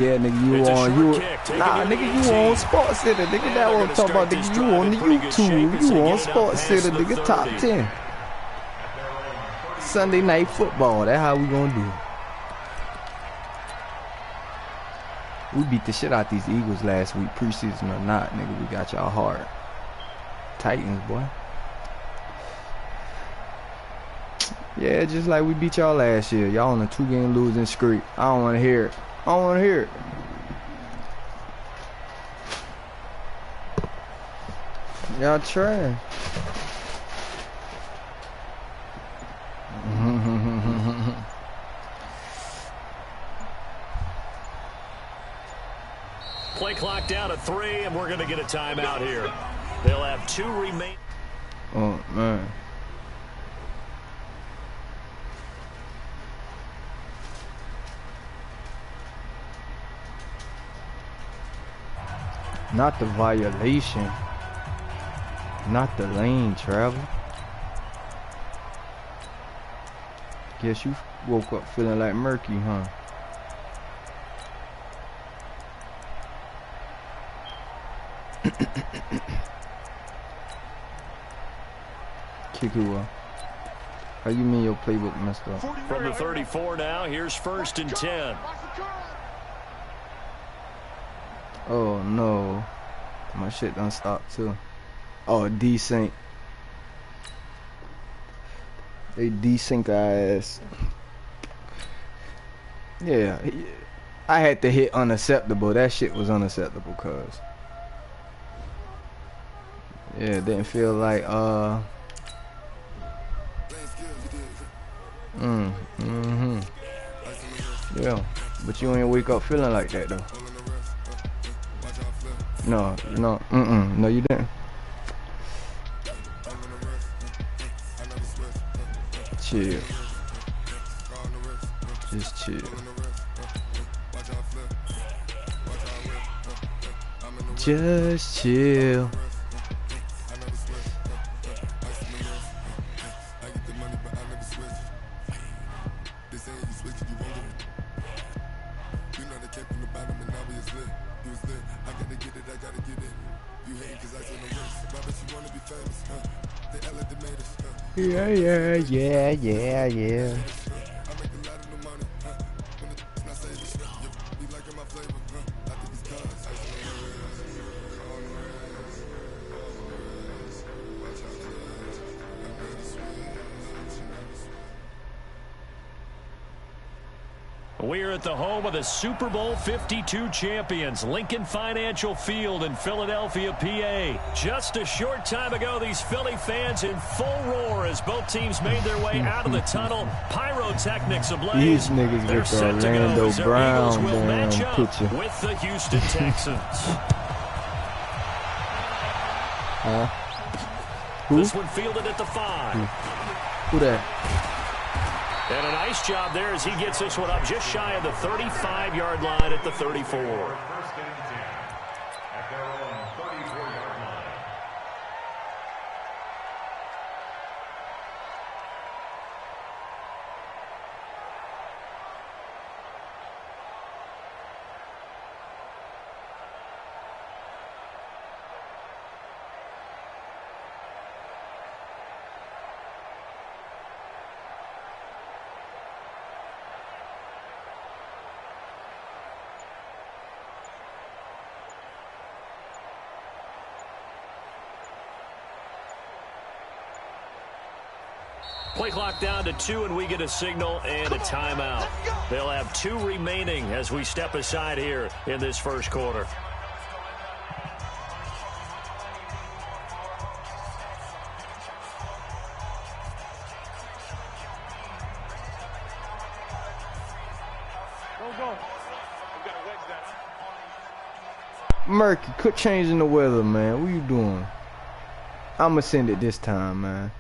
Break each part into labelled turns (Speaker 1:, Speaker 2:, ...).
Speaker 1: Yeah, nigga, nah, nigga, you on Sports Center, nigga. That what I'm talking about, nigga. You on the YouTube, you on Sports Center, nigga. Top 10. Sunday night football. That's how we gonna do it. We beat the shit out these Eagles last week, preseason or not, nigga. We got y'all hard. Titans, boy. Yeah, just like we beat y'all last year. Y'all on a 2-game losing streak. I don't want to hear it. I don't want to hear it. Y'all trying.
Speaker 2: Play clock down at 3, and we're going to get a timeout here. They'll have 2 remaining.
Speaker 1: Oh, man. Not the violation. Not the lane travel. Guess you woke up feeling like murky, huh? Kiku, how you mean your playbook messed up?
Speaker 2: From the 34 now, here's 1st and 10.
Speaker 1: Oh no, my shit done stopped too. Oh, desync. They desync our ass. Yeah, I had to hit unacceptable. That shit was unacceptable, cuz. Yeah, it didn't feel like yeah, but you ain't wake up feeling like that though. No, no, you didn't. Chill. Just chill. Just chill. Yeah.
Speaker 2: We're at the home of the Super Bowl 52 champions, Lincoln Financial Field in Philadelphia, PA. Just a short time ago, these Philly fans in full roar as both teams made their way out of the tunnel. Pyrotechnics ablaze.
Speaker 1: These niggas
Speaker 2: They're
Speaker 1: get the Orlando Brown damn picture.
Speaker 2: With the Houston Texans.
Speaker 1: Who?
Speaker 2: This one fielded at the 5.
Speaker 1: Who that?
Speaker 2: And a nice job there as he gets this one up just shy of the 35-yard line at the 34. Play clock down to 2, and we get a signal and a timeout. They'll have 2 remaining as we step aside here in this first quarter.
Speaker 1: Murky, quit changing the weather, man. What you doing? I'ma send it this time, man.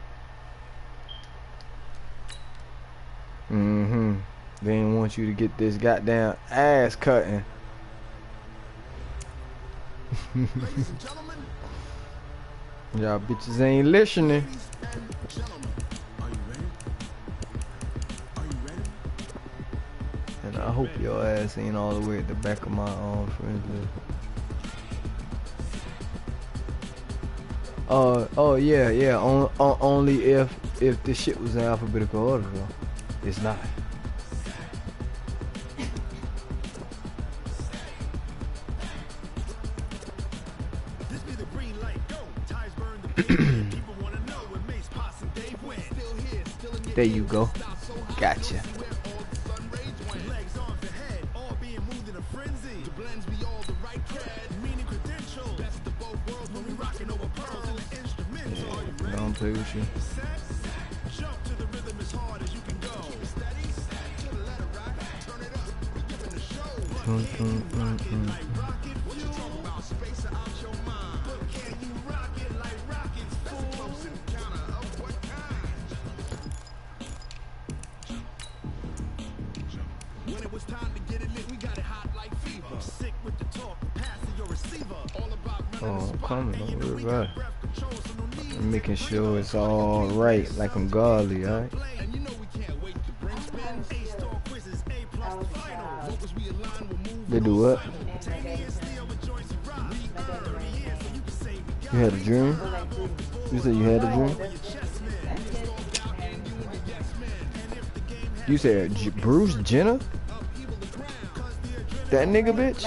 Speaker 1: They didn't want you to get this goddamn ass cutting. Y'all bitches ain't listening. And I hope your ass ain't all the way at the back of my friends list. Oh yeah. Only if this shit was in alphabetical order though. It's not. There you go. Gotcha. Yeah, don't play with you. Oh, I'm coming over right. I'm making sure it's all right, like I'm godly, alright? They do what? You had a dream? You said you had a dream? You said Bruce Jenner? That nigga bitch?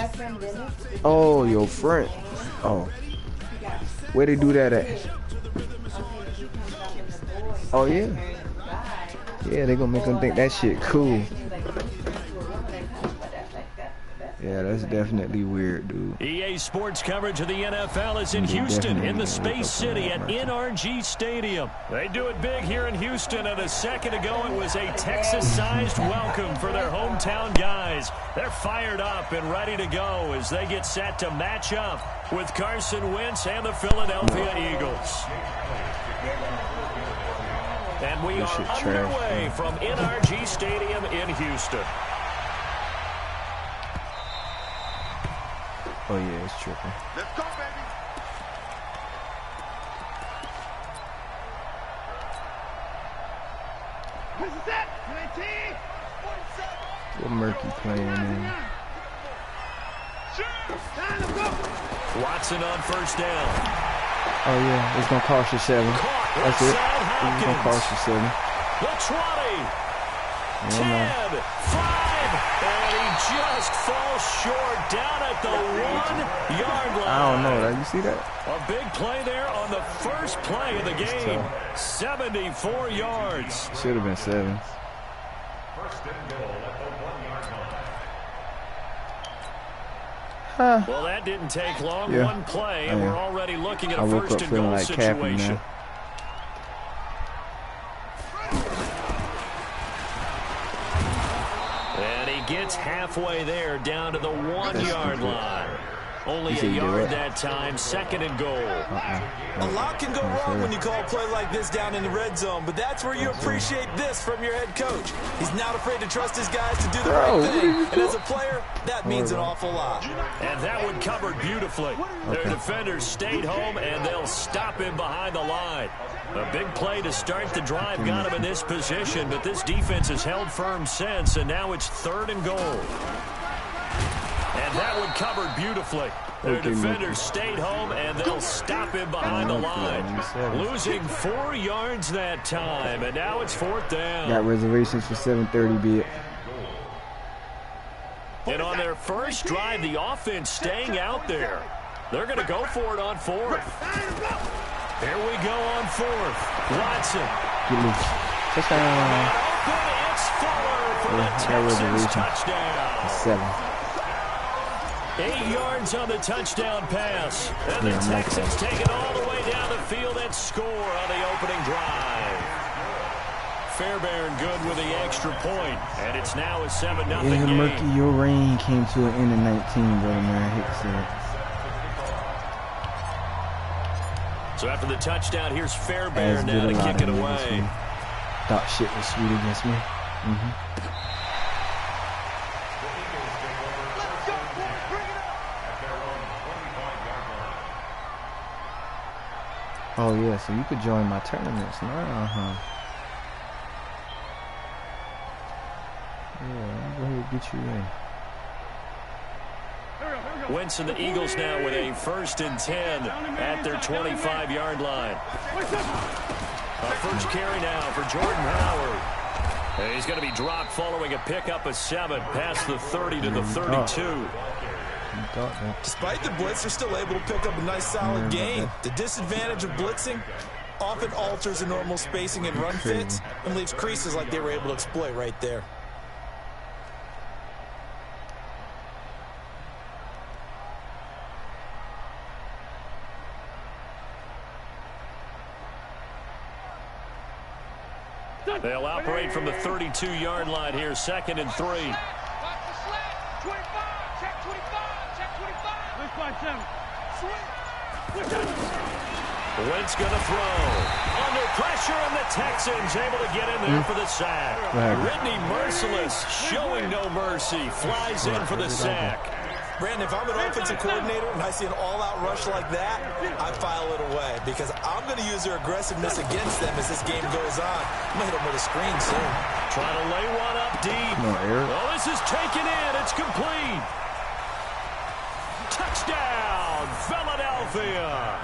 Speaker 1: Oh, your friend. Oh. Where they do that at? Oh yeah. Yeah, they gonna make them think that shit cool. Yeah, that's definitely weird, dude.
Speaker 2: EA Sports coverage of the NFL is in Houston, in the Space City at NRG Stadium. They do it big here in Houston, and a second ago it was a Texas-sized welcome for their hometown guys. They're fired up and ready to go as they get set to match up with Carson Wentz and the Philadelphia Eagles. And we are underway from NRG Stadium in Houston.
Speaker 1: Oh yeah, it's tripping.
Speaker 3: Let's go, baby. What's that? 19.
Speaker 1: What Murky playing in?
Speaker 2: Watson on first down.
Speaker 1: Oh yeah, it's gonna cost you 7. That's it. It's gonna cost you 7.
Speaker 2: The 20. 10. 5. And he just falls short down at the 1-yard line.
Speaker 1: I don't know. You see that?
Speaker 2: A big play there on the first play of the game. 74 yards.
Speaker 1: Should have been 7. Huh.
Speaker 2: Well, that didn't take long. Yeah. One play, and we're already looking at a first and goal
Speaker 1: like
Speaker 2: situation. And he gets halfway there, down to the 1-yard line. Only a yard that time, second and goal.
Speaker 4: A lot can go wrong when you call a play like this down in the red zone, but that's where you appreciate this from your head coach. He's not afraid to trust his guys to do the right thing, and as a player, that means an awful lot.
Speaker 2: And that one covered beautifully. Their defenders stayed home, and they'll stop him behind the line. A big play to start the drive got him in this position, but this defense has held firm since, and now it's third and goal. And that one covered beautifully. Their defenders stayed home, and they'll stop him behind the line. Losing 4 yards that time, and now it's fourth down.
Speaker 1: Got reservations for 7:30, be it.
Speaker 2: And on their first drive, the offense staying out there. They're going to go for it on fourth. Here we go on fourth. Watson.
Speaker 1: Touchdown.
Speaker 2: It's Fuller for the Texans touchdown.
Speaker 1: 7.
Speaker 2: 8 yards on the touchdown pass. And the Texans take it all the way down the field and score on the opening drive. Fairbairn good with the extra point, and it's now a 7-0 game.
Speaker 1: Murky, your reign came to an end in 19, brother, man. I hate to say it.
Speaker 2: So after the touchdown, here's Fairbairn now to kick it away.
Speaker 1: Thought shit was sweet against me. Oh yeah, so you could join my tournaments now, huh? Yeah, go ahead and get you in.
Speaker 2: Wentz and the Eagles now with a 1st and 10 at their 25-yard line. First carry now for Jordan Howard. He's going to be dropped following a pickup of 7 past the 30 to the 32.
Speaker 4: Despite the blitz, they're still able to pick up a nice solid gain. The disadvantage of blitzing often alters the normal spacing and run fits and leaves creases like they were able to exploit right there.
Speaker 2: They'll operate from the 32-yard line here, 2nd and 3. Wentz going to throw. Under pressure, and the Texans able to get in there for the sack. Whitney Merciless showing no mercy. Flies in for the sack.
Speaker 4: Brandon, if I'm an offensive coordinator and I see an all-out rush like that, I file it away because I'm going to use their aggressiveness against them as this game goes on. I'm going to hit them with a screen soon.
Speaker 2: Trying to lay one up deep. Oh, this is taken in. It's complete. Touchdown, Philadelphia.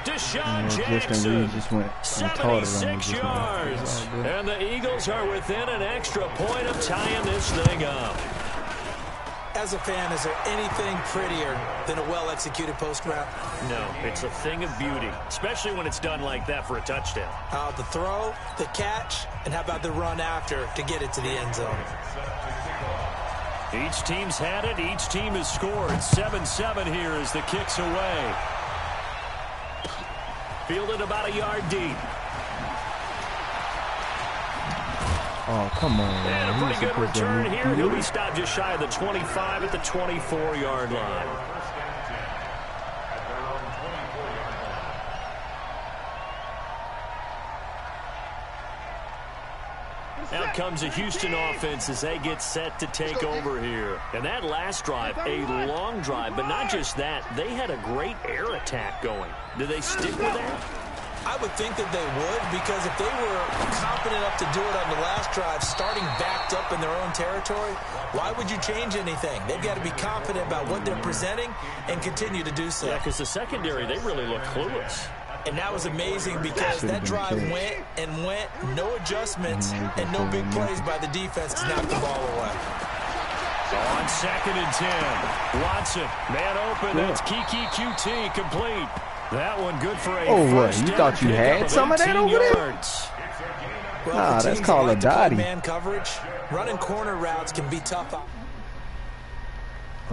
Speaker 2: Deshaun Jackson, 76 yards. And the Eagles are within an extra point of tying this thing up.
Speaker 4: As a fan, is there anything prettier than a well-executed post route?
Speaker 2: No, it's a thing of beauty, especially when it's done like that for a touchdown.
Speaker 4: The throw, the catch, and how about the run after to get it to the end zone?
Speaker 2: Each team's had it. Each team has scored. 7-7 here as the kick's away. Fielded about a yard deep.
Speaker 1: Oh, come on, man.
Speaker 2: And a pretty good return here. He'll be stopped just shy of the 25 at the 24-yard line. Out comes a Houston offense as they get set to take over here. And that last drive, a long drive, but not just that. They had a great air attack going. Do they stick with that?
Speaker 4: I would think that they would, because if they were confident enough to do it on the last drive, starting backed up in their own territory, why would you change anything? They've got to be confident about what they're presenting and continue to do so.
Speaker 2: Yeah, because the secondary, they really look clueless.
Speaker 4: And that was amazing because that drive went and went, no adjustments, and no big plays by the defense to knock the ball away.
Speaker 2: On 2nd and 10, Watson, man open, that's Kiki QT, complete. That one good for a first
Speaker 1: what? You thought you had some of that over there?
Speaker 4: Well,
Speaker 1: nah, that's called a dotty.
Speaker 4: Man coverage, running corner routes can be tough.
Speaker 1: On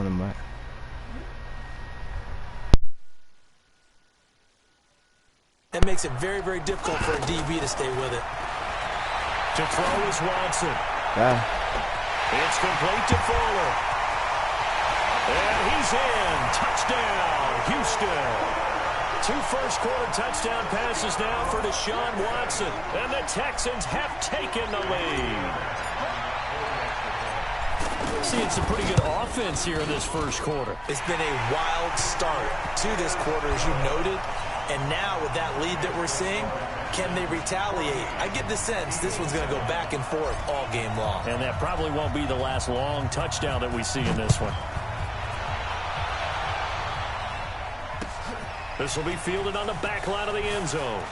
Speaker 1: the mic.
Speaker 4: It makes it very, very difficult for a DB to stay with it.
Speaker 2: To throw is Watson.
Speaker 1: Yeah.
Speaker 2: It's complete to Fuller. And he's in. Touchdown, Houston. 2 first-quarter touchdown passes now for Deshaun Watson. And the Texans have taken the lead. Seeing some pretty good offense here in this first quarter.
Speaker 4: It's been a wild start to this quarter, as you noted. And now with that lead that we're seeing, can they retaliate? I get the sense this one's going to go back and forth all game long.
Speaker 2: And that probably won't be the last long touchdown that we see in this one. This will be fielded on the back line of the end zone.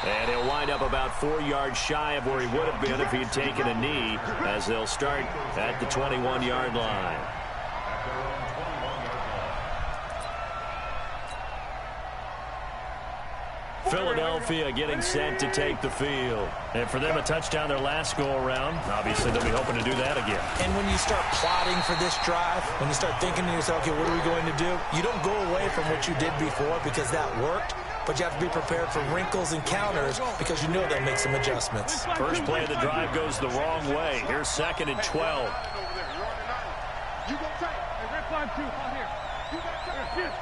Speaker 2: And he'll wind up about 4 yards shy of where he would have been if he'd taken a knee, as they'll start at the 21-yard line. Philadelphia getting set to take the field. And for them, a touchdown their last go-around. Obviously, they'll be hoping to do that again.
Speaker 4: And when you start plotting for this drive, when you start thinking to yourself, okay, what are we going to do? You don't go away from what you did before because that worked, but you have to be prepared for wrinkles and counters because you know they'll make some adjustments.
Speaker 2: First play of the drive goes the wrong way. Here's 2nd and 12.
Speaker 3: You go tight. Hey, red flag 2, out here. You got tight.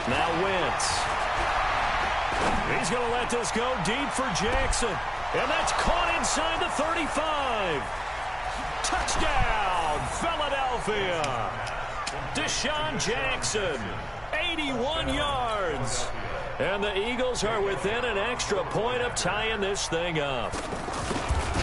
Speaker 2: Now Wentz. He's going to let this go deep for Jackson. And that's caught inside the 35. Touchdown, Philadelphia. Deshaun Jackson, 81 yards. And the Eagles are within an extra point of tying this thing up.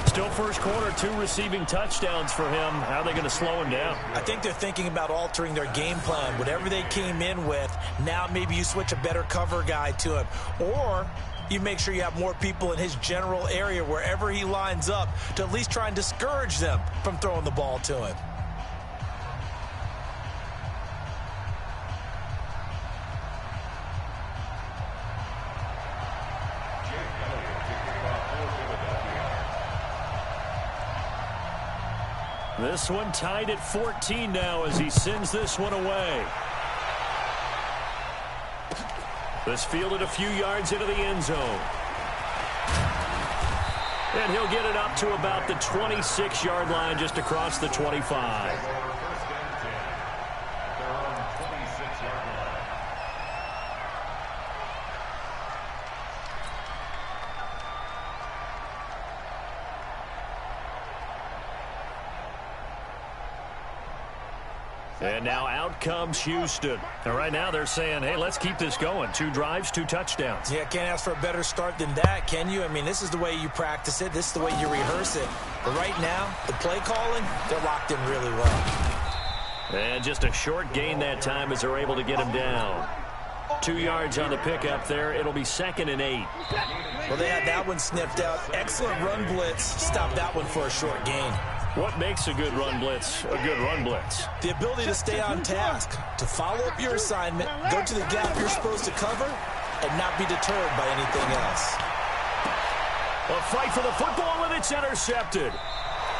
Speaker 2: Still first quarter, 2 receiving touchdowns for him. How are they going to slow him down?
Speaker 4: I think they're thinking about altering their game plan. Whatever they came in with, now maybe you switch a better cover guy to him. Or you make sure you have more people in his general area wherever he lines up to at least try and discourage them from throwing the ball to him.
Speaker 2: This one tied at 14 now as he sends this one away. This fielded a few yards into the end zone. And he'll get it up to about the 26-yard line, just across the 25. And now out comes Houston. And right now they're saying, hey, let's keep this going. 2 drives, 2 touchdowns.
Speaker 4: Yeah, can't ask for a better start than that, can you? I mean, this is the way you practice it. This is the way you rehearse it. But right now, the play calling, they're locked in really well.
Speaker 2: And just a short gain that time as they're able to get him down. 2 yards on the pickup there. It'll be 2nd and 8.
Speaker 4: Well, they had that one sniffed out. Excellent run blitz. Stop that one for a short gain.
Speaker 2: What makes a good run blitz a good run blitz?
Speaker 4: The ability to stay on task, to follow up your assignment, go to the gap you're supposed to cover, and not be deterred by anything else.
Speaker 2: A fight for the football, and it's intercepted.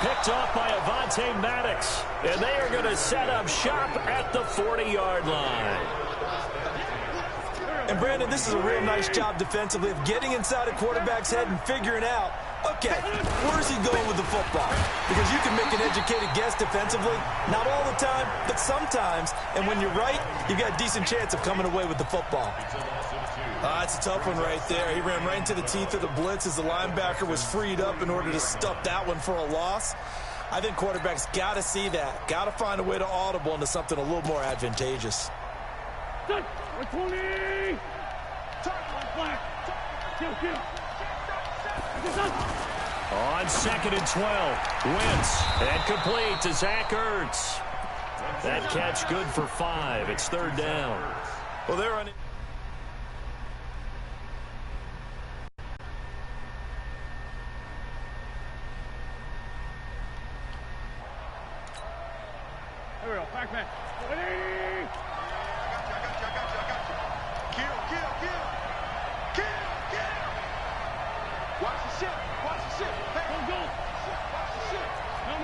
Speaker 2: Picked off by Avonte Maddox. And they are going to set up shop at the 40-yard line.
Speaker 4: And, Brandon, this is a real nice job defensively of getting inside a quarterback's head and figuring out, okay, where's he going with the football? Because you can make an educated guess defensively. Not all the time, but sometimes. And when you're right, you've got a decent chance of coming away with the football. That's a tough one right there. He ran right into the teeth of the blitz as the linebacker was freed up in order to stuff that one for a loss. I think quarterbacks got to see that. Got to find a way to audible into something a little more advantageous.
Speaker 2: On 2nd and 12, Wentz, and complete to Zach Ertz. That catch good for 5. It's 3rd down.
Speaker 4: Well, they're on.
Speaker 3: Here we go, back man. Watch the ship. Watch the ship. Hey, go. Watch the ship. No.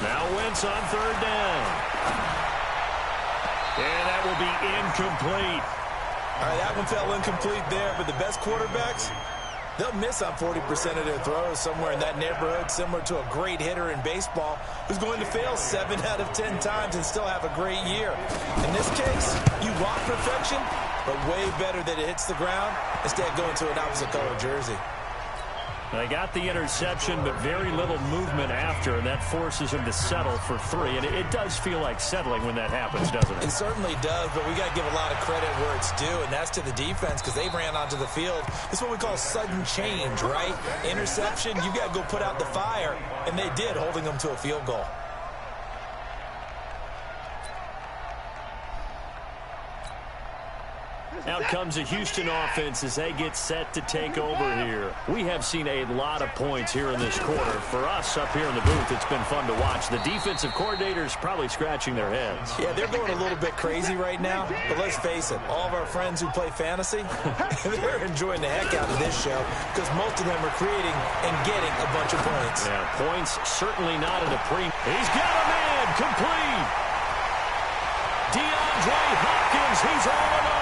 Speaker 2: Now Wentz on 3rd down. And that will be incomplete.
Speaker 4: All right, that one fell incomplete there, but the best quarterbacks, they'll miss on 40% of their throws, somewhere in that neighborhood, similar to a great hitter in baseball who's going to fail 7 out of 10 times and still have a great year. In this case, you want perfection, but way better that it hits the ground instead of going to an opposite color jersey.
Speaker 2: They got the interception, but very little movement after, and that forces him to settle for 3. And it does feel like settling when that happens, doesn't it?
Speaker 4: It certainly does, but we got to give a lot of credit where it's due, and that's to the defense because they ran onto the field. It's what we call sudden change, right? Interception, you got to go put out the fire, and they did, holding them to a field goal.
Speaker 2: Out comes a Houston offense as they get set to take over here. We have seen a lot of points here in this quarter. For us up here in the booth, it's been fun to watch. The defensive coordinators probably scratching their heads.
Speaker 4: Yeah, they're going a little bit crazy right now, but let's face it, all of our friends who play fantasy, they're enjoying the heck out of this show because most of them are creating and getting a bunch of points.
Speaker 2: Yeah, points certainly not at a premium. He's got a man complete. DeAndre Hopkins, he's all alone.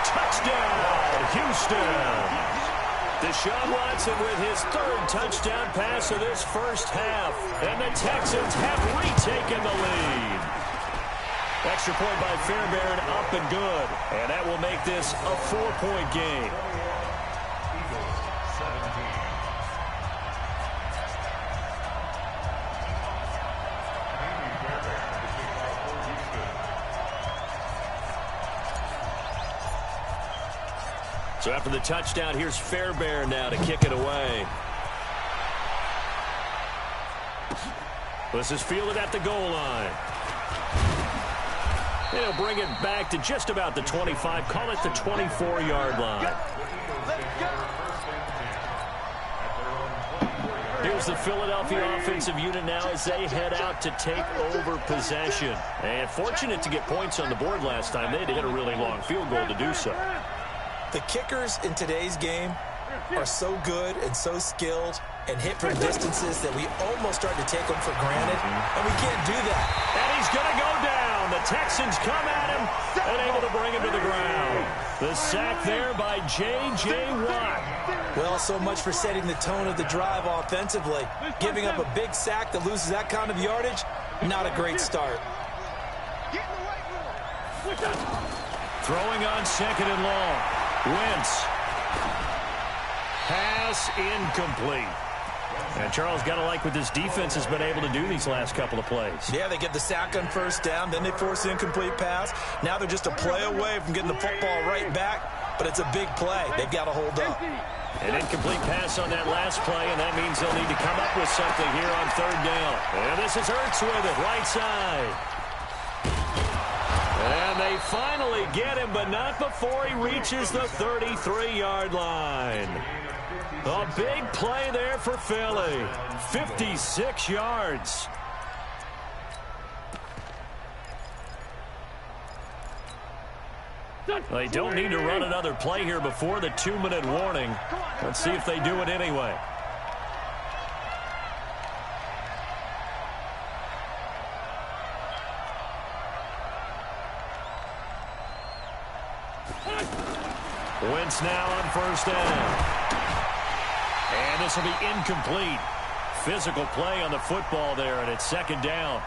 Speaker 2: Touchdown, Houston. Deshaun Watson with his 3rd touchdown pass of this first half. And the Texans have retaken the lead. Extra point by Fairbairn, up and good. And that will make this a 4-point game. So after the touchdown, here's Fairbairn now to kick it away. This is fielded at the goal line. And he'll bring it back to just about the 25. Call it the 24-yard line. Here's the Philadelphia offensive unit now as they head out to take over possession. And fortunate to get points on the board last time. They had to hit a really long field goal to do so.
Speaker 4: The kickers in today's game are so good and so skilled and hit from distances that we almost start to take them for granted, and we can't do that.
Speaker 2: And he's going to go down. The Texans come at him and able to bring him to the ground. The sack there by J.J. Watt.
Speaker 4: Well, so much for setting the tone of the drive offensively. Giving up a big sack that loses that kind of yardage, not a great start.
Speaker 2: Throwing on second and long. Wentz. Pass incomplete. And Charles, got to like what this defense has been able to do these last couple of plays.
Speaker 4: Yeah, they get the sack on first down, then they force the incomplete pass. Now they're just a play away from getting the football right back, but it's a big play. They've got to hold up.
Speaker 2: An incomplete pass on that last play, and that means they'll need to come up with something here on third down. And this is Ertz with it, right side. And they finally get him, but not before he reaches the 33-yard line. A big play there for Philly. 56 yards. They don't need to run another play here before the 2-minute warning. Let's see if they do it anyway. Wentz now on first down. And this will be incomplete. Physical play on the football there, and it's second down.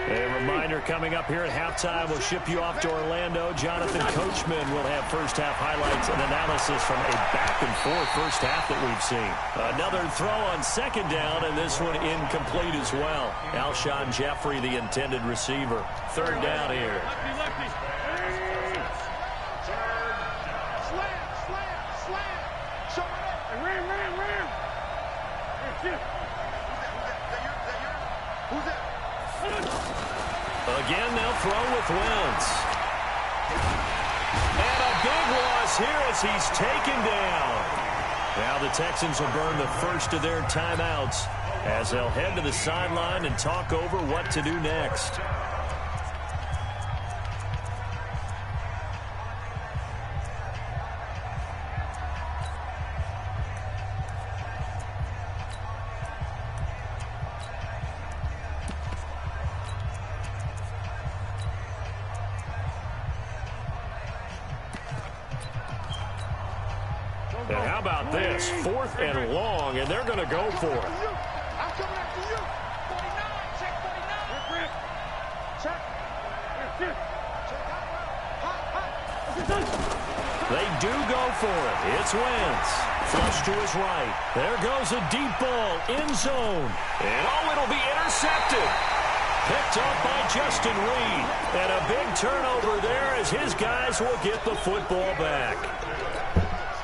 Speaker 2: A reminder coming up here at halftime. We'll ship you off to Orlando. Jonathan Coachman will have first-half highlights and analysis from a back-and-forth first half that we've seen. Another throw on second down, and this one incomplete as well. Alshon Jeffrey, the intended receiver. Third down here. Again, they'll throw with Wentz. And a big loss here as he's taken down. Now the Texans will burn the first of their timeouts as they'll head to the sideline and talk over what to do next. And how about this? 4th and long, and they're going to go for it.
Speaker 3: I'm coming after you. 49. Check 49. Check.
Speaker 2: They do go for it. It's Wentz. Flush to his right. There goes a deep ball. End zone. And it'll be intercepted. Picked up by Justin Reed. And a big turnover there as his guys will get the football back.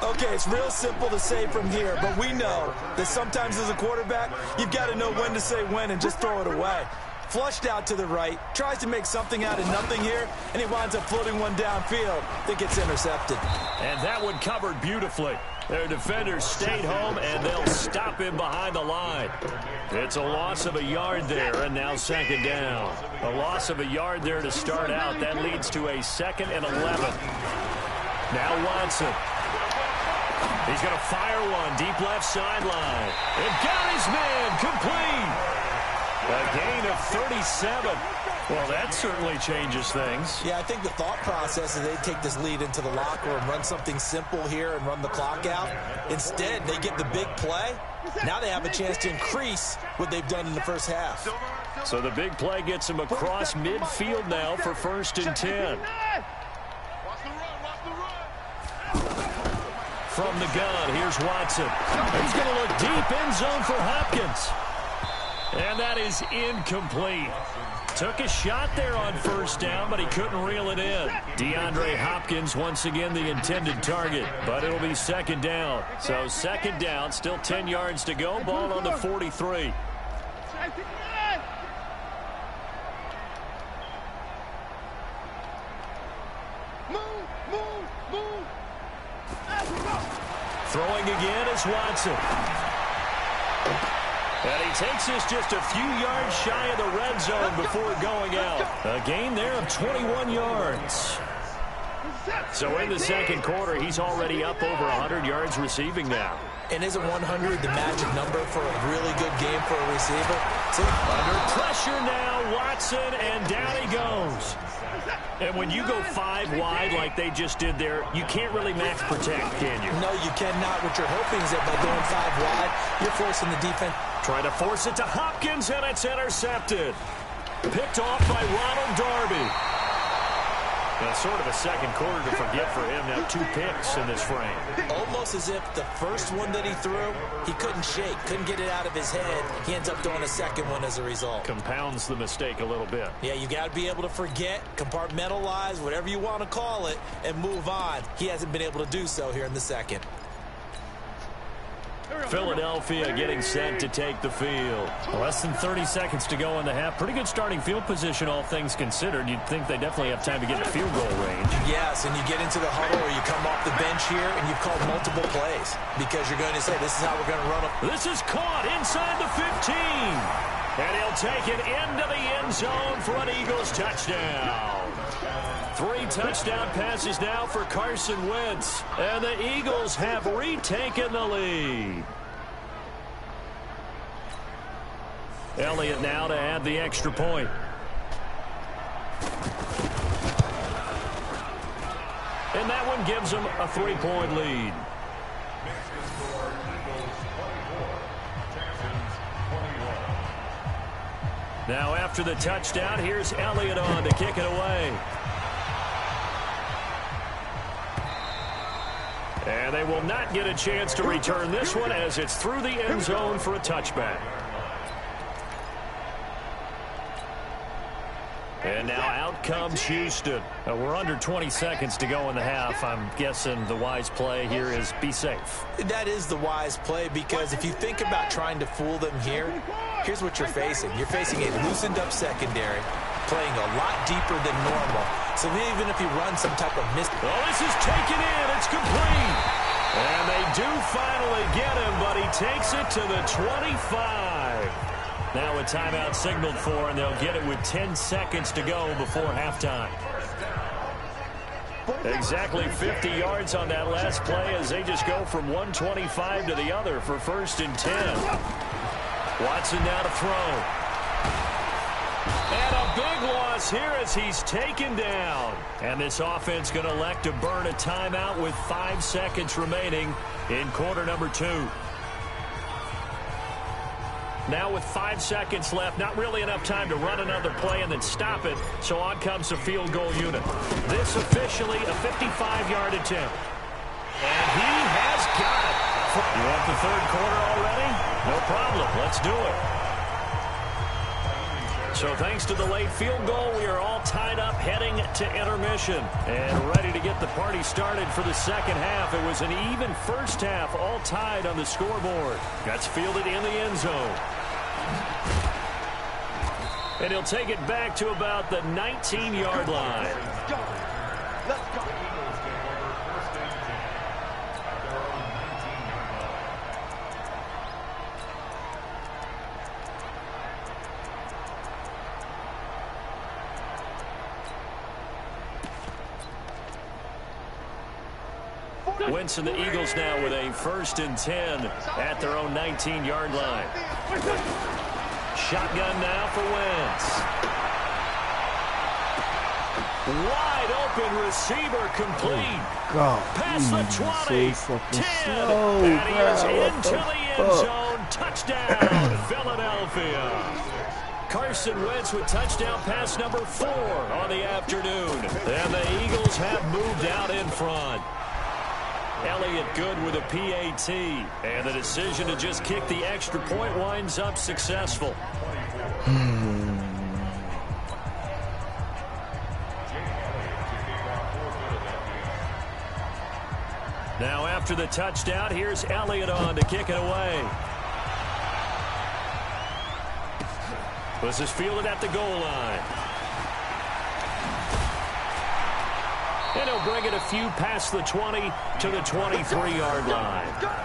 Speaker 4: Okay, it's real simple to say from here, but we know that sometimes as a quarterback, you've got to know when to say when and just throw it away. Flushed out to the right, tries to make something out of nothing here, and he winds up floating one downfield that gets intercepted.
Speaker 2: And that one covered beautifully. Their defenders stayed home, and they'll stop him behind the line. It's a loss of a yard there, and now second down. A loss of a yard there to start out. That leads to a 2nd and 11. Now Watson. He's going to fire one deep left sideline. And got his man complete. A gain of 37. Well, that certainly changes things.
Speaker 4: Yeah, I think the thought process is they take this lead into the locker room, run something simple here and run the clock out. Instead, they get the big play. Now they have a chance to increase what they've done in the first half.
Speaker 2: So the big play gets them across midfield now for 1st and 10. From the gun, here's Watson. He's going to look deep, end zone for Hopkins. And that is incomplete. took a shot there on first down, but he couldn't reel it in. DeAndre Hopkins once again the intended target, but it'll be second down. So second down, still 10 yards to go, ball on the 43. Throwing again is Watson. And he takes this just a few yards shy of the red zone before going out. A gain there of 21 yards. So in the second quarter, he's already up over 100 yards receiving now.
Speaker 4: And isn't 100 the magic number for a really good game for a receiver? See?
Speaker 2: Under pressure now, Watson, and down he goes. And when you go 5 wide like they just did there, you can't really max protect, can you?
Speaker 4: No, you cannot. What you're hoping is that by going 5 wide, you're forcing the defense.
Speaker 2: Trying to force it to Hopkins, and it's intercepted. Picked off by Ronald Darby. Now, sort of a second quarter to forget for him. Now 2 picks in this frame.
Speaker 4: Almost as if the first one that he threw, he couldn't shake, couldn't get it out of his head. He ends up throwing a second one as a result.
Speaker 2: Compounds the mistake a little bit.
Speaker 4: Yeah, you got to be able to forget, compartmentalize, whatever you want to call it, and move on. He hasn't been able to do so here in the second.
Speaker 2: Philadelphia getting set to take the field. Less than 30 seconds to go in the half. Pretty good starting field position, all things considered. You'd think they definitely have time to get to field goal range.
Speaker 4: Yes, and you get into the huddle or you come off the bench here and you've called multiple plays because you're going to say, this is how we're going to run them.
Speaker 2: This is caught inside the 15. And he'll take it into the end zone for an Eagles touchdown. 3 touchdown passes now for Carson Wentz. And the Eagles have retaken the lead. Elliott now to add the extra point. And that one gives them a 3-point lead. Now after the touchdown, here's Elliott on to kick it away. And they will not get a chance to return this one as it's through the end zone for a touchback. And now out comes Houston. We're under 20 seconds to go in the half. I'm guessing the wise play here is be safe.
Speaker 4: That is the wise play because if you think about trying to fool them here, here's what you're facing. You're facing a loosened up secondary, playing a lot deeper than normal. So even if you run some type of miss.
Speaker 2: Well, this is taken in. It's complete. And they do finally get him, but he takes it to the 25. Now a timeout signaled for, and they'll get it with 10 seconds to go before halftime. Exactly 50 yards on that last play as they just go from 125 to the other for 1st and 10. Watson now to throw. And a big loss here as he's taken down. And this offense going to elect to burn a timeout with 5 seconds remaining in quarter number 2. Now with 5 seconds left, not really enough time to run another play and then stop it, so on comes the field goal unit. This officially a 55-yard attempt. And he has got it. You want the 3rd quarter already? No problem. Let's do it. So thanks to the late field goal, we are all tied up heading to intermission and ready to get the party started for the second half. It was an even first half, all tied on the scoreboard. That's fielded in the end zone. And he'll take it back to about the 19-yard line.
Speaker 3: Let's go. Let's go.
Speaker 2: Wentz and the Eagles now with a 1st and 10 at their own 19-yard line. Shotgun now for Wentz. Wide open receiver complete.
Speaker 1: God,
Speaker 2: Past the 20,
Speaker 1: so
Speaker 2: 10,
Speaker 1: slow,
Speaker 2: and he is
Speaker 1: bro.
Speaker 2: into the end zone. Touchdown, Philadelphia. Carson Wentz with touchdown pass number 4 on the afternoon. And the Eagles have moved out in front. Elliott good with a PAT. And the decision to just kick the extra point winds up successful. Now after the touchdown, here's Elliott on to kick it away. This is fielded at the goal line. And he'll bring it a few past the 20 to the 23-yard line.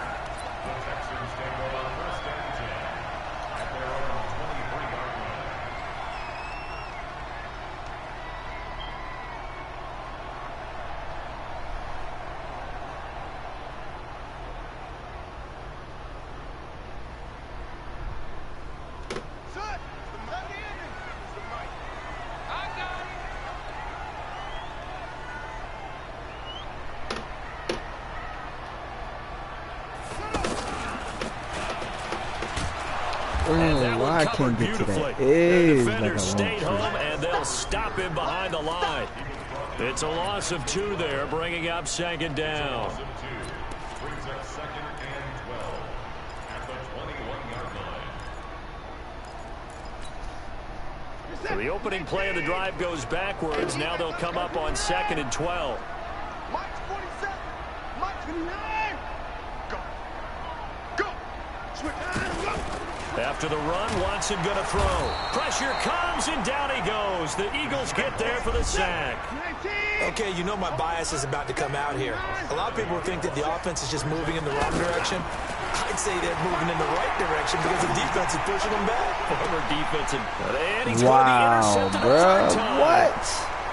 Speaker 1: I can't get to that edge like I want
Speaker 2: stayed home, and they'll stop him behind the line. It's a loss of 2 there, bringing up second down. So the opening play of the drive goes backwards. Now they'll come up on 2nd and 12.
Speaker 3: Mike 47, Mike 29. Go. Go. Switch. Go.
Speaker 2: After the run, Watson going to throw. Pressure comes, and down he goes. The Eagles get there for the sack.
Speaker 4: Okay, you know my bias is about to come out here. A lot of people think that the offense is just moving in the wrong direction. I'd say they're moving in the right direction because the defense is pushing them back.
Speaker 2: Former defensive. And he's
Speaker 1: wow,
Speaker 2: going to be intercepted a third time.
Speaker 1: What?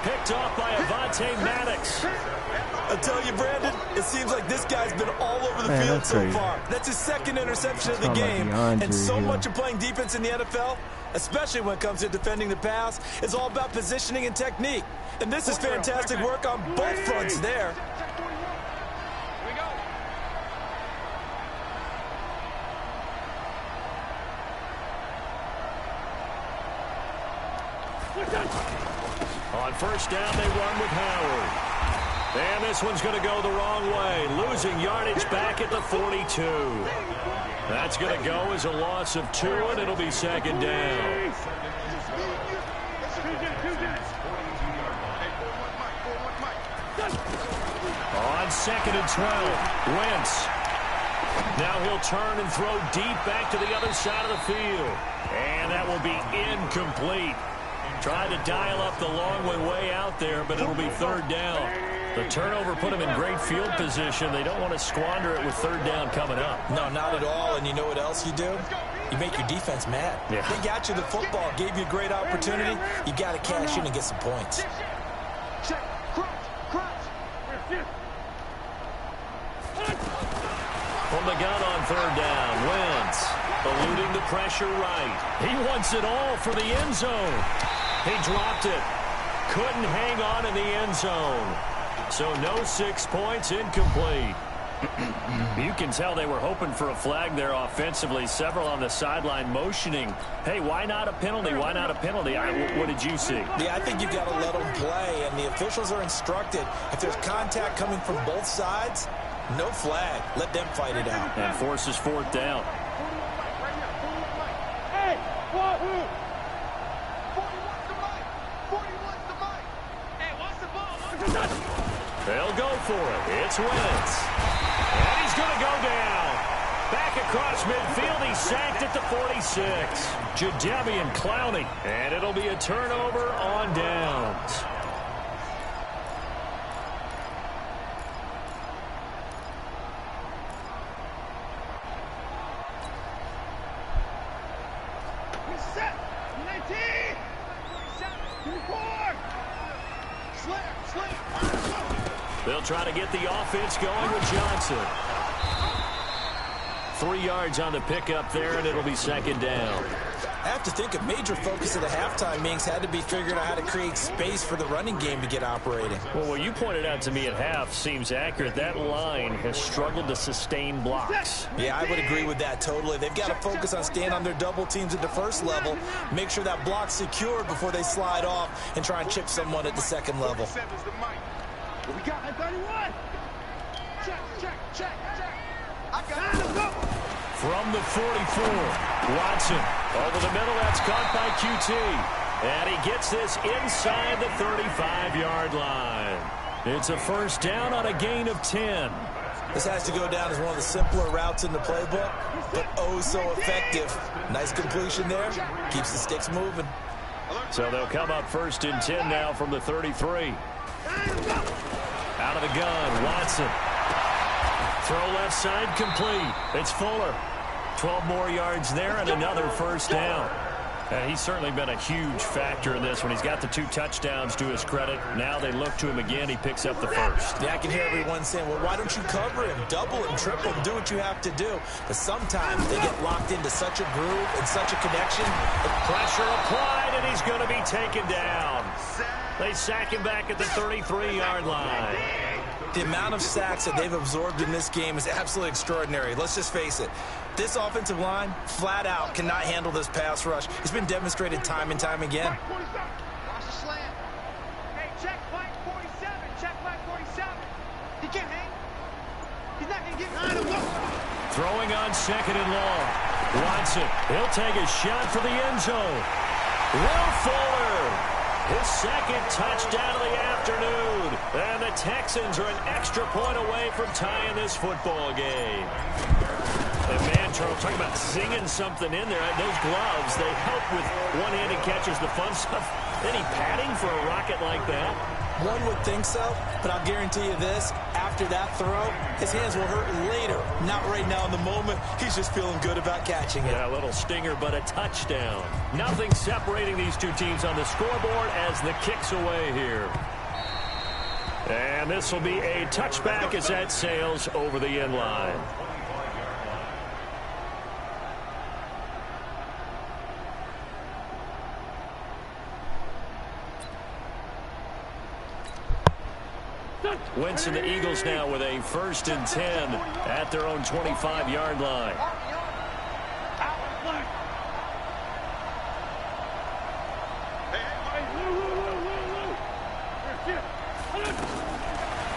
Speaker 2: Picked off by Avonte Maddox.
Speaker 4: I tell you, Brandon, it seems like this guy's been all over the field so far. That's his 2nd interception of the game. And so much of playing defense in the NFL, especially when it comes to defending the pass, is all about positioning and technique. And this is fantastic work on both fronts there.
Speaker 2: On first down, they run with Howard. And this one's going to go the wrong way, losing yardage back at the 42. That's going to go as a loss of 2, and it'll be second down. On 2nd and 12, Wentz. Now he'll turn and throw deep back to the other side of the field. And that will be incomplete. Tried to dial up the long way out there, but it'll be 3rd down. The turnover put them in great field position. They don't want to squander it with 3rd down coming up.
Speaker 4: No, not at all. And you know what else you do? You make your defense mad.
Speaker 2: Yeah.
Speaker 4: They got you the football, gave you a great opportunity. You got to cash in and get some points.
Speaker 3: Check. Crunch.
Speaker 2: From the gun on 3rd down, Wentz eluding the pressure right. He wants it all for the end zone. He dropped it. Couldn't hang on in the end zone. So no 6 points, incomplete. You can tell they were hoping for a flag there offensively. Several on the sideline motioning. Hey, why not a penalty? Why not a penalty? What did you see?
Speaker 4: Yeah, I think you've got to let them play, and the officials are instructed. If there's contact coming from both sides, no flag. Let them fight it out.
Speaker 2: And forces 4th down.
Speaker 3: Hey, whoa! 41's the mic. 41's the mic. Hey, what's the ball?
Speaker 2: They'll go for it. It's Wentz. And he's going to go down. Back across midfield. He's sacked at the 46. Jadeveon Clowney. And it'll be a turnover on downs.
Speaker 3: Set. 19. 24. Slip.
Speaker 2: They'll try to get the offense going with Johnson. 3 yards on the pickup there, and it'll be second down.
Speaker 4: I have to think a major focus of the halftime meetings had to be figuring out how to create space for the running game to get operating.
Speaker 2: Well, what you pointed out to me at half seems accurate. That line has struggled to sustain blocks.
Speaker 4: Yeah, I would agree with that totally. They've got to focus on staying on their double teams at the first level, make sure that block's secured before they slide off and try and chip someone at the second level.
Speaker 3: What we got at 31? Check. I got it.
Speaker 2: From the 44, Watson over the middle. That's caught by QT. And he gets this inside the 35-yard line. It's a first down on a gain of 10.
Speaker 4: This has to go down as one of the simpler routes in the playbook, but oh so effective. Nice completion there. Keeps the sticks moving.
Speaker 2: So they'll come up 1st and 10 now from the 33. Out of the gun, Watson. Throw left side complete. It's Fuller. 12 more yards there and another 1st down. And he's certainly been a huge factor in this when he's got the 2 touchdowns to his credit. Now they look to him again. He picks up the 1st.
Speaker 4: Yeah, I can hear everyone saying, well, why don't you cover him? Double him, triple him, do what you have to do. But sometimes they get locked into such a groove and such a connection.
Speaker 2: Pressure applied, and he's going to be taken down. They sack him back at the 33-yard line.
Speaker 4: The amount of sacks that they've absorbed in this game is absolutely extraordinary. Let's just face it. This offensive line, flat out, cannot handle this pass rush. It's been demonstrated time and time again.
Speaker 3: Watch the slant. Hey, check flight 47. Check flight 47. He can't hang. He's not going to get behind him.
Speaker 2: Throwing on 2nd and long. Watson, he'll take a shot for the end zone. Will Fuller. His 2nd touchdown of the afternoon. And the Texans are an extra point away from tying this football game. And man, Charles, talking about singing something in there. Those gloves, they help with one-handed catches, the fun stuff. Any padding for a rocket like that?
Speaker 4: One would think so, but I'll guarantee you this. After that throw, his hands will hurt later. Not right now in the moment. He's just feeling good about catching it.
Speaker 2: Yeah, a little stinger, but a touchdown. Nothing separating these 2 teams on the scoreboard as the kick's away here. And this will be a touchback as that sails over the end line. Wentz and the Eagles now with a 1st and 10 at their own 25-yard line.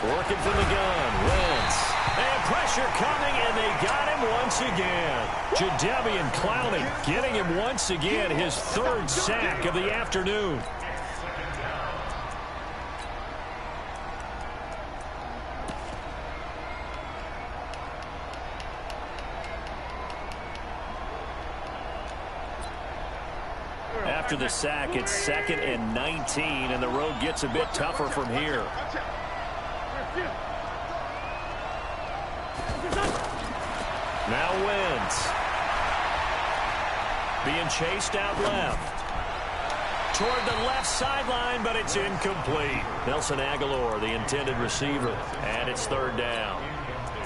Speaker 2: Working from the gun, Wentz. And pressure coming, and they got him once again. Jadeveon Clowney getting him once again, his 3rd sack of the afternoon. After the sack, it's 2nd and 19, and the road gets a bit tougher from here. Now Wentz. Being chased out left. Toward the left sideline, but it's incomplete. Nelson Aguilar, the intended receiver, and it's 3rd down.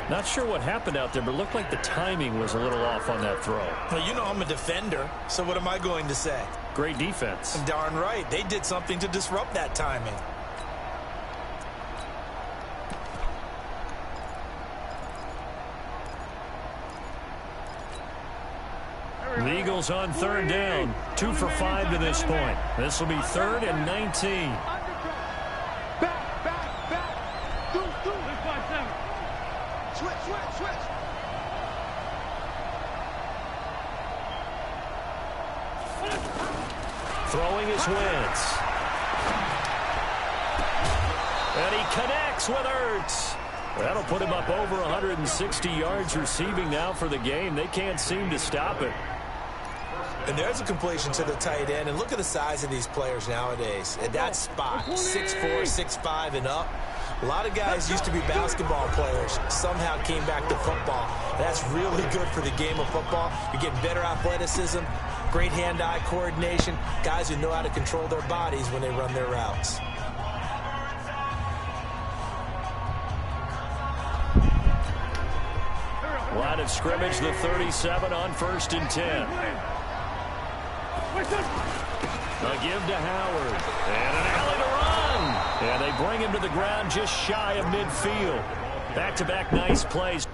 Speaker 2: Not sure what happened out there, but it looked like the timing was a little off on that throw.
Speaker 4: Well, you know I'm a defender, so what am I going to say?
Speaker 2: Great defense.
Speaker 4: Darn right. They did something to disrupt that timing.
Speaker 2: The Eagles on 3rd down. 2 for 5 to this point. This will be 3rd and 19.
Speaker 3: Switch.
Speaker 2: Throwing is Wentz. And he connects with Ertz. That'll put him up over 160 yards receiving now for the game. They can't seem to stop it.
Speaker 4: And there's a completion to the tight end. And look at the size of these players nowadays. At that spot, 6'4", 6'5", and up. A lot of guys used to be basketball players, somehow came back to football. That's really good for the game of football. You're getting better athleticism, great hand-eye coordination, guys who know how to control their bodies when they run their routes.
Speaker 2: Line of scrimmage, the 37 on 1st and 10. A give to Howard. And an alley to run. And they bring him to the ground just shy of midfield. Back-to-back nice plays.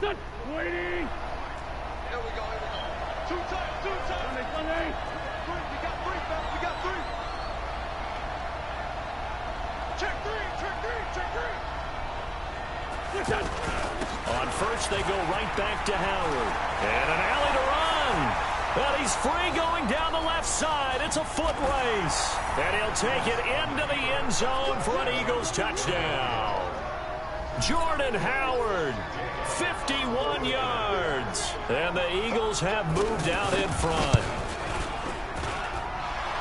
Speaker 3: Waiting. Here we go. Two times. We got three, fellas. We got three. Check three.
Speaker 2: On first, they go right back to Howard. And an alley to run. And he's free going down the left side. It's a foot race. And he'll take it into the end zone for an Eagles touchdown. Jordan Howard, 51 yards. And the Eagles have moved out in front.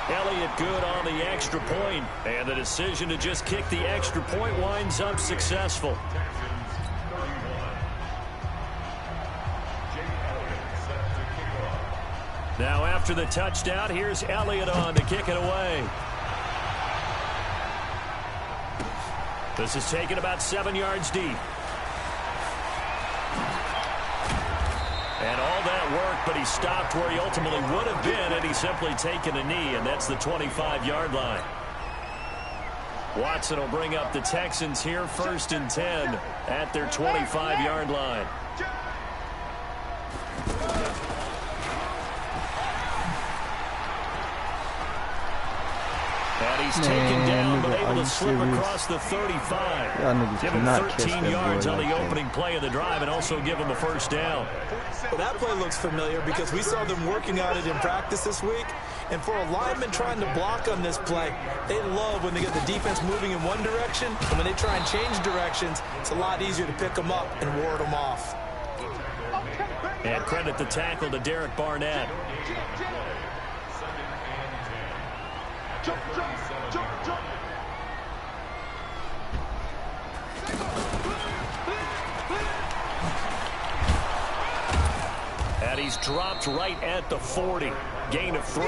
Speaker 2: Elliott good on the extra point, and the decision to just kick the extra point winds up successful. Now after the touchdown, here's Elliott on to kick it away. This is taken about 7 yards deep. And all that work, but he stopped where he ultimately would have been had he simply taken a knee, and that's the 25-yard line. Watson will bring up the Texans here, 1st and 10 at their 25-yard line. And he's taken down, but able to slip across the 35. Give him 13 yards on the opening play of the drive and also give him a first down.
Speaker 4: Well, that play looks familiar because we saw them working on it in practice this week. And for a lineman trying to block on this play, they love when they get the defense moving in one direction. And when they try and change directions, it's a lot easier to pick them up and ward them off.
Speaker 2: And credit the tackle to Derek Barnett.
Speaker 3: Jump.
Speaker 2: And he's dropped right at the 40. Gain of 3.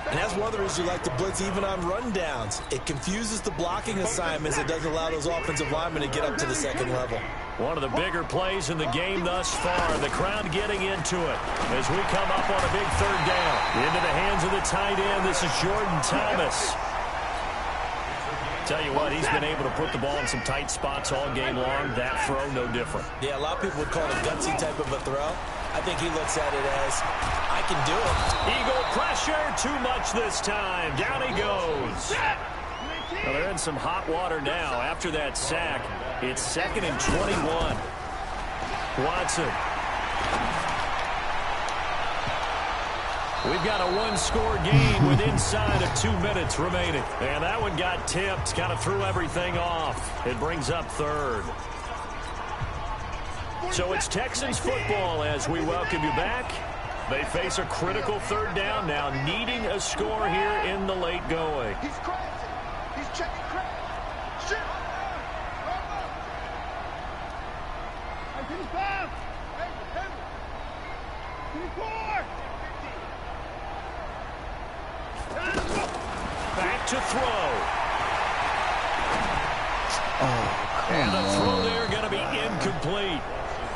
Speaker 4: And that's one of the reasons you like to blitz even on rundowns. It confuses the blocking assignments. It doesn't allow those offensive linemen to get up to the second level.
Speaker 2: One of the bigger plays in the game thus far. The crowd getting into it as we come up on a big 3rd down. Into the hands of the tight end. This is Jordan Thomas. Tell you what, he's been able to put the ball in some tight spots all game long. That throw, no different.
Speaker 4: Yeah, a lot of people would call it a gutsy type of a throw. I think he looks at it as, I can do it.
Speaker 2: Eagle pressure, too much this time. Down he goes. Well, they're in some hot water now. After that sack, it's 2nd and 21. Watson. We've got a one-score game with inside of 2 minutes remaining. And that one got tipped, kind of threw everything off. It brings up 3rd. So it's Texans football as we welcome you back. They face a critical 3rd down now, needing a score here in the late going.
Speaker 3: He's crashing. He's checking crash. Shit. 55. 54.
Speaker 2: Back to throw. And the throw there going to be incomplete.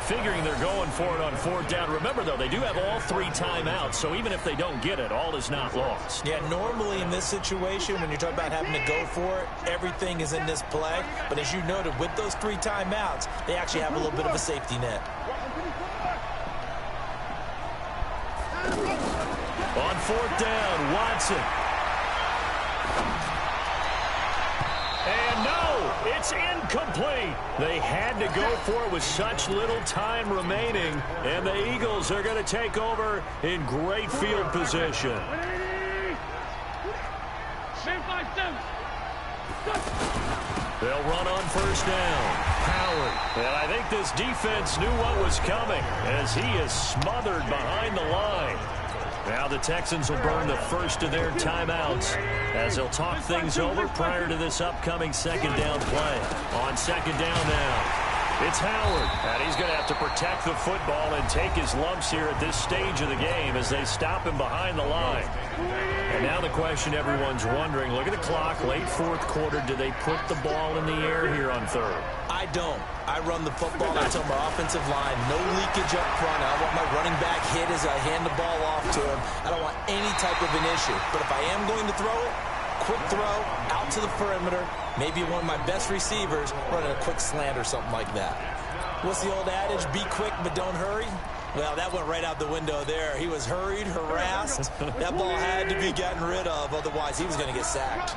Speaker 2: Figuring they're going for it on 4th down. Remember, though, they do have all 3 timeouts, so even if they don't get it, all is not lost.
Speaker 4: Yeah, normally in this situation, when you're talking about having to go for it, everything is in this play. But as you noted, with those 3 timeouts, they actually have a little bit of a safety net.
Speaker 2: On 4th down, Watson. And no, it's incomplete. They had to go for it with such little time remaining, and the Eagles are going to take over in great field position. They'll run on 1st down. Howard. And I think this defense knew what was coming as he is smothered behind the line. Now the Texans will burn the first of their timeouts as they'll talk things over prior to this upcoming 2nd down play. On 2nd down now, it's Howard. And he's going to have to protect the football and take his lumps here at this stage of the game as they stop him behind the line. And now the question everyone's wondering, look at the clock, late 4th quarter, do they put the ball in the air here on 3rd?
Speaker 4: I don't. I run the football. I tell my offensive line, no leakage up front. I want my running back hit as I hand the ball off to him. I don't want any type of an issue. But if I am going to throw it, quick throw, out to the perimeter, maybe one of my best receivers running a quick slant or something like that. What's the old adage? Be quick, but don't hurry. Well, that went right out the window there. He was hurried, harassed. That ball had to be gotten rid of, otherwise he was going to get sacked.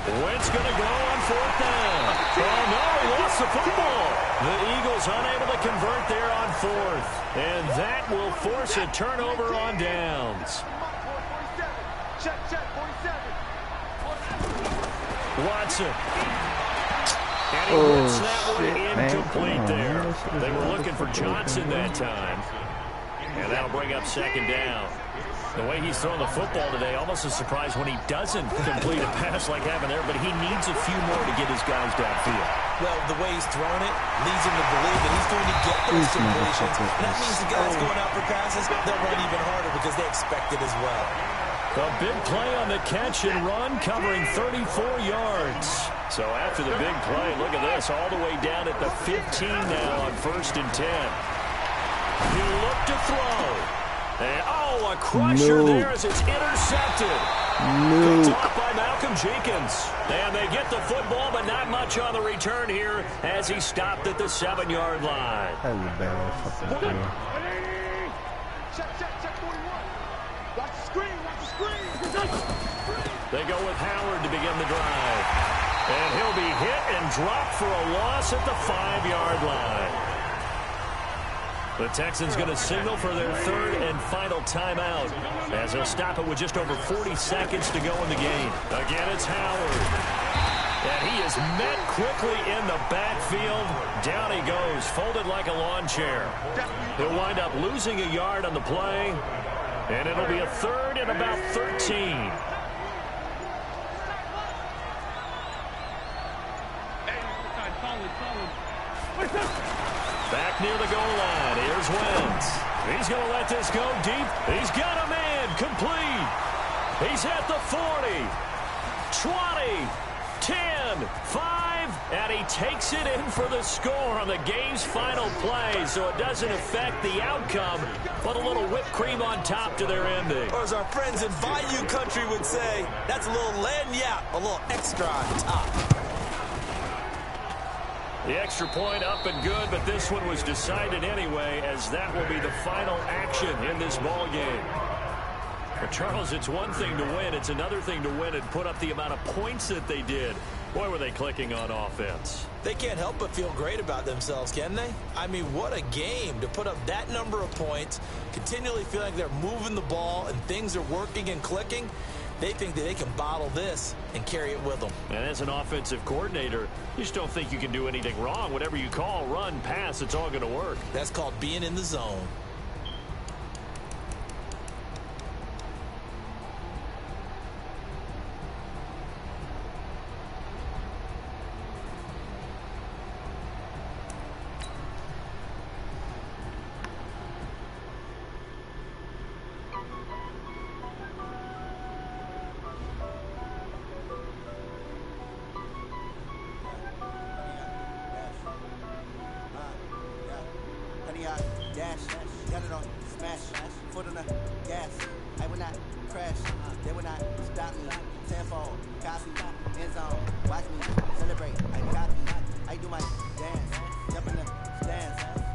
Speaker 2: Wentz going to go on 4th down. Oh, no, he lost the football. The Eagles unable to convert there on 4th. And that will force a turnover on downs. Watson. And he hits that one incomplete there. They were looking for Johnson that time. And that'll bring up 2nd down. The way he's throwing the football today, almost a surprise when he doesn't complete a pass like having there, but he needs a few more to get his guys downfield.
Speaker 4: Well, the way he's throwing it leads him to believe that he's going to get those completions. That means the guys going out for passes, they'll run even harder because they expect it as well.
Speaker 2: A big play on the catch and run, covering 34 yards. So after the big play, look at this, all the way down at the 15 now on 1st and 10. He looked to throw. And, oh, a crusher there as it's intercepted. Picked off by Malcolm Jenkins. And they get the football, but not much on the return here as he stopped at the 7-yard line.
Speaker 1: That was a bad fucking play.
Speaker 3: Check 41. Watch the screen, watch the screen.
Speaker 2: They go with Howard to begin the drive. And he'll be hit and dropped for a loss at the 5-yard line. The Texans going to signal for their 3rd and final timeout as they'll stop it with just over 40 seconds to go in the game. Again, it's Howard. And he is met quickly in the backfield. Down he goes, folded like a lawn chair. He'll wind up losing a yard on the play, and it'll be a 3rd and about 13. Back near the goal line. Here's Wentz. He's going to let this go deep. He's got a man complete. He's at the 40, 20, 10, 5, and he takes it in for the score on the game's final play, so it doesn't affect the outcome, but a little whipped cream on top to their ending.
Speaker 4: Or as our friends in Bayou Country would say, that's a little lagniappe, a little extra on top.
Speaker 2: The extra point up and good, but this one was decided anyway, as that will be the final action in this ball game. But Charles, it's one thing to win. It's another thing to win and put up the amount of points that they did. Boy, were they clicking on offense.
Speaker 4: They can't help but feel great about themselves, can they? I mean, what a game to put up that number of points, continually feel like they're moving the ball and things are working and clicking. They think that they can bottle this and carry it with them.
Speaker 2: And as an offensive coordinator, you just don't think you can do anything wrong. Whatever you call, run, pass, it's all going to work.
Speaker 4: That's called being in the zone.
Speaker 5: Watch me celebrate. I got me. I do my dance. Jump in the stands.